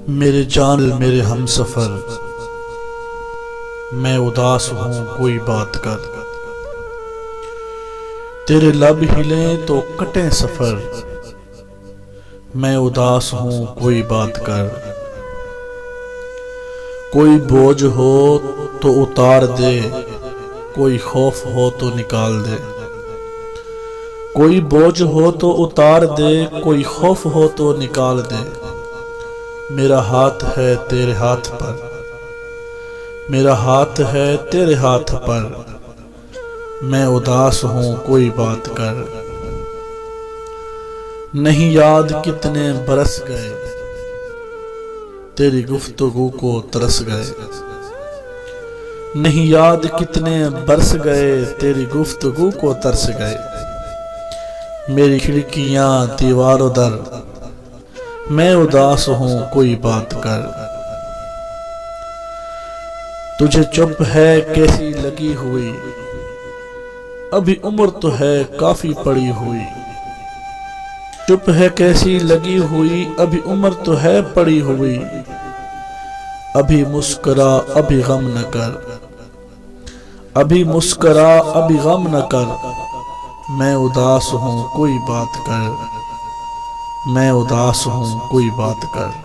मेरे जान मेरे हमसफर, मैं उदास हूँ कोई बात कर। तेरे लब हिले तो कटे सफर, मैं उदास हूँ कोई बात कर। कोई बोझ हो तो उतार दे, कोई खौफ हो तो निकाल दे। कोई बोझ हो तो उतार दे, कोई खौफ हो तो निकाल दे। मेरा हाथ है तेरे हाथ पर, मेरा हाथ है तेरे हाथ पर, मैं उदास हूँ कोई बात कर। नहीं याद कितने बरस गए, तेरी गुफ्तगू को तरस गए। नहीं याद कितने बरस गए, तेरी गुफ्तगू को तरस गए। मेरी खिड़कियां दीवारों दर, मैं उदास हूँ कोई बात कर। तुझे चुप है कैसी लगी हुई, अभी उम्र तो है काफी पड़ी हुई। चुप है कैसी लगी हुई, अभी उम्र तो है पड़ी हुई। अभी मुस्कुरा अभी गम न कर, अभी मुस्कुरा अभी गम न कर। मैं उदास हूँ कोई बात कर, मैं उदास हूँ कोई बात कर।